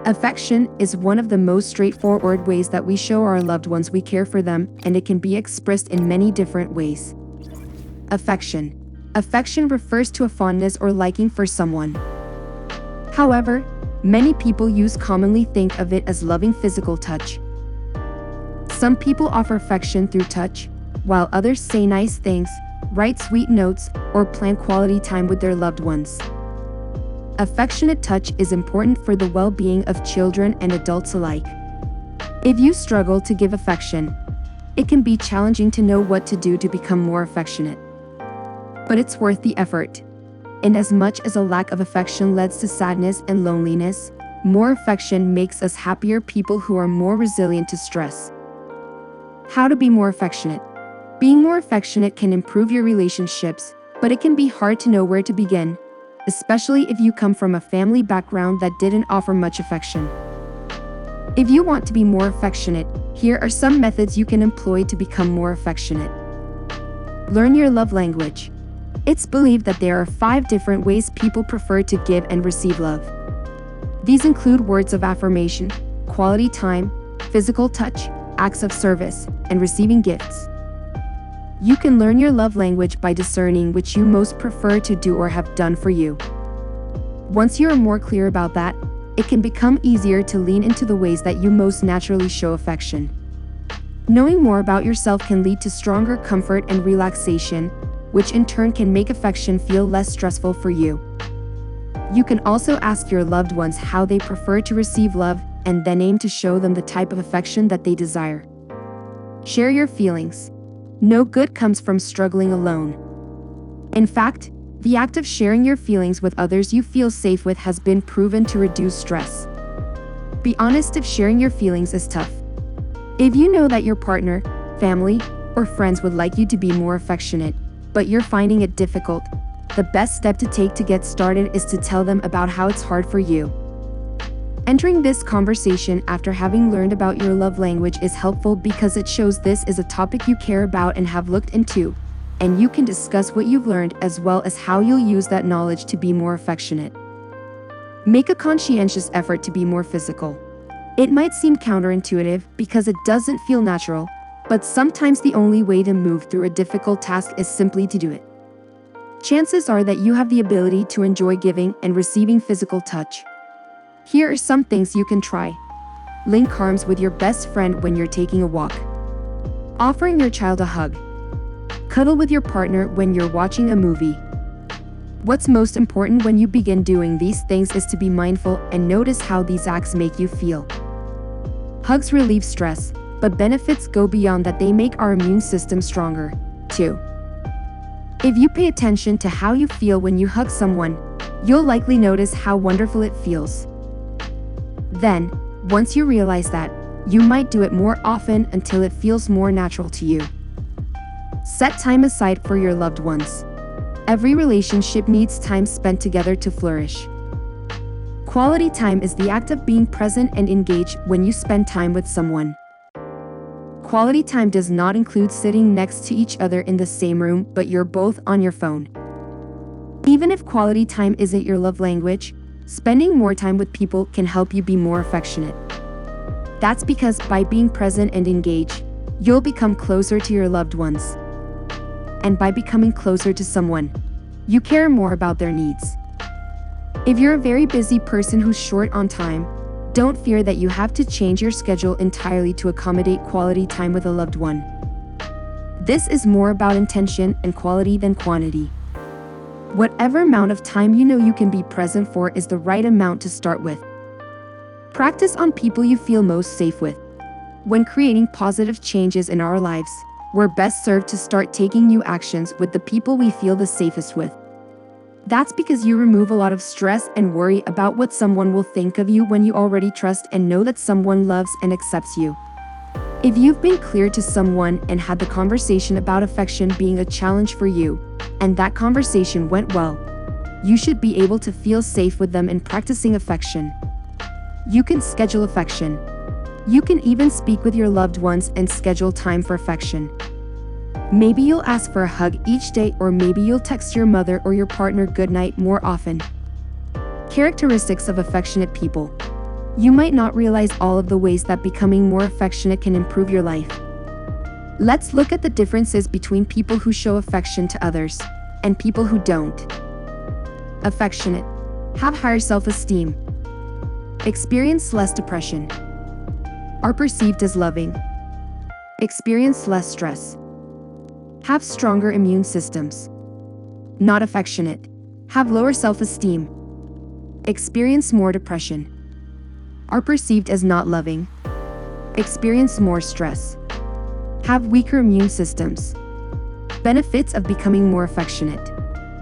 Affection is one of the most straightforward ways that we show our loved ones we care for them, and it can be expressed in many different ways. Affection. Affection refers to a fondness or liking for someone. However, many people commonly think of it as loving physical touch. Some people offer affection through touch, while others say nice things, write sweet notes, or plan quality time with their loved ones. Affectionate touch is important for the well-being of children and adults alike. If you struggle to give affection, it can be challenging to know what to do to become more affectionate. But it's worth the effort. And as much as a lack of affection leads to sadness and loneliness, more affection makes us happier people who are more resilient to stress. How to be more affectionate. Being more affectionate can improve your relationships, but it can be hard to know where to begin, especially if you come from a family background that didn't offer much affection. If you want to be more affectionate, here are some methods you can employ to become more affectionate. Learn your love language. It's believed that there are 5 different ways people prefer to give and receive love. These include words of affirmation, quality time, physical touch, acts of service, and receiving gifts. You can learn your love language by discerning which you most prefer to do or have done for you. Once you are more clear about that, it can become easier to lean into the ways that you most naturally show affection. Knowing more about yourself can lead to stronger comfort and relaxation, which in turn can make affection feel less stressful for you. You can also ask your loved ones how they prefer to receive love, and then aim to show them the type of affection that they desire. Share your feelings. No good comes from struggling alone. In fact, the act of sharing your feelings with others you feel safe with has been proven to reduce stress. Be honest if sharing your feelings is tough. If you know that your partner, family, or friends would like you to be more affectionate, but you're finding it difficult, the best step to take to get started is to tell them about how it's hard for you. Entering this conversation after having learned about your love language is helpful because it shows this is a topic you care about and have looked into, and you can discuss what you've learned as well as how you'll use that knowledge to be more affectionate. Make a conscientious effort to be more physical. It might seem counterintuitive because it doesn't feel natural, but sometimes the only way to move through a difficult task is simply to do it. Chances are that you have the ability to enjoy giving and receiving physical touch. Here are some things you can try. Link arms with your best friend when you're taking a walk. Offering your child a hug. Cuddle with your partner when you're watching a movie. What's most important when you begin doing these things is to be mindful and notice how these acts make you feel. Hugs relieve stress, but benefits go beyond that. They make our immune system stronger, too. If you pay attention to how you feel when you hug someone, you'll likely notice how wonderful it feels. Then, once you realize that, you might do it more often until it feels more natural to you. Set time aside for your loved ones. Every relationship needs time spent together to flourish. Quality time is the act of being present and engaged when you spend time with someone. Quality time does not include sitting next to each other in the same room, but you're both on your phone. Even if quality time isn't your love language, spending more time with people can help you be more affectionate. That's because by being present and engaged, you'll become closer to your loved ones. And by becoming closer to someone, you care more about their needs. If you're a very busy person who's short on time, don't fear that you have to change your schedule entirely to accommodate quality time with a loved one. This is more about intention and quality than quantity. Whatever amount of time you know you can be present for is the right amount to start with. Practice on people you feel most safe with. When creating positive changes in our lives, we're best served to start taking new actions with the people we feel the safest with. That's because you remove a lot of stress and worry about what someone will think of you when you already trust and know that someone loves and accepts you. If you've been clear to someone and had the conversation about affection being a challenge for you, and that conversation went well, you should be able to feel safe with them in practicing affection. You can schedule affection. You can even speak with your loved ones and schedule time for affection. Maybe you'll ask for a hug each day, or maybe you'll text your mother or your partner goodnight more often. Characteristics of affectionate people. You might not realize all of the ways that becoming more affectionate can improve your life. Let's look at the differences between people who show affection to others and people who don't. Affectionate. Have higher self-esteem. Experience less depression. Are perceived as loving. Experience less stress. Have stronger immune systems. Not affectionate. Have lower self-esteem. Experience more depression. Are perceived as not loving. Experience more stress. Have weaker immune systems. Benefits of becoming more affectionate.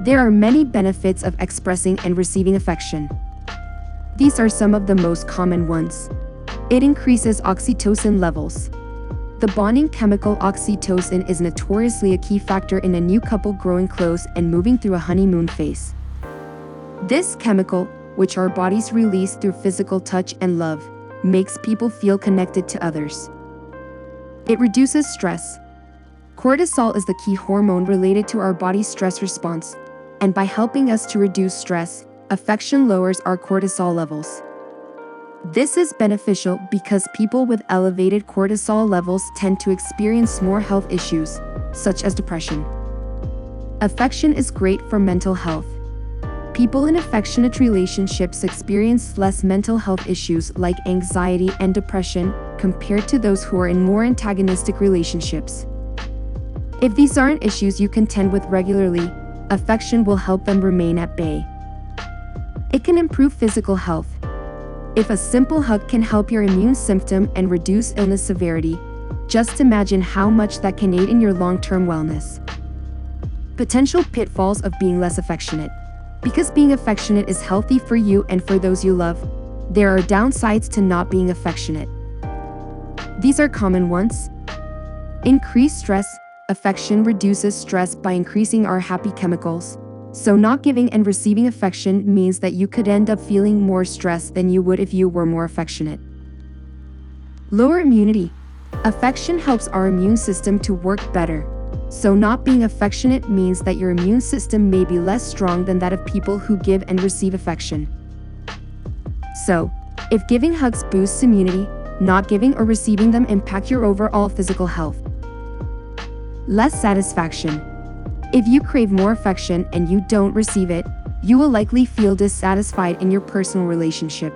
There are many benefits of expressing and receiving affection. These are some of the most common ones. It increases oxytocin levels. The bonding chemical oxytocin is notoriously a key factor in a new couple growing close and moving through a honeymoon phase. This chemical, which our bodies release through physical touch and love, makes people feel connected to others. It reduces stress. Cortisol is the key hormone related to our body's stress response, and by helping us to reduce stress, affection lowers our cortisol levels. This is beneficial because people with elevated cortisol levels tend to experience more health issues, such as depression. Affection is great for mental health. People in affectionate relationships experience less mental health issues like anxiety and depression compared to those who are in more antagonistic relationships. If these aren't issues you contend with regularly, affection will help them remain at bay. It can improve physical health. If a simple hug can help your immune system and reduce illness severity, just imagine how much that can aid in your long-term wellness. Potential pitfalls of being less affectionate. Because being affectionate is healthy for you and for those you love, there are downsides to not being affectionate. These are common ones. Increased stress. Affection reduces stress by increasing our happy chemicals. So not giving and receiving affection means that you could end up feeling more stress than you would if you were more affectionate. Lower immunity. Affection helps our immune system to work better. So not being affectionate means that your immune system may be less strong than that of people who give and receive affection. So, if giving hugs boosts immunity, not giving or receiving them impact your overall physical health. Less satisfaction. If you crave more affection and you don't receive it, you will likely feel dissatisfied in your personal relationship.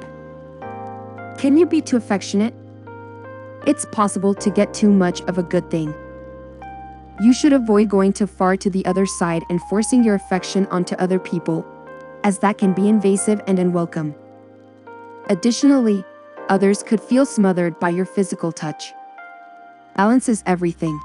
Can you be too affectionate? It's possible to get too much of a good thing. You should avoid going too far to the other side and forcing your affection onto other people, as that can be invasive and unwelcome. Additionally, others could feel smothered by your physical touch. Balance is everything.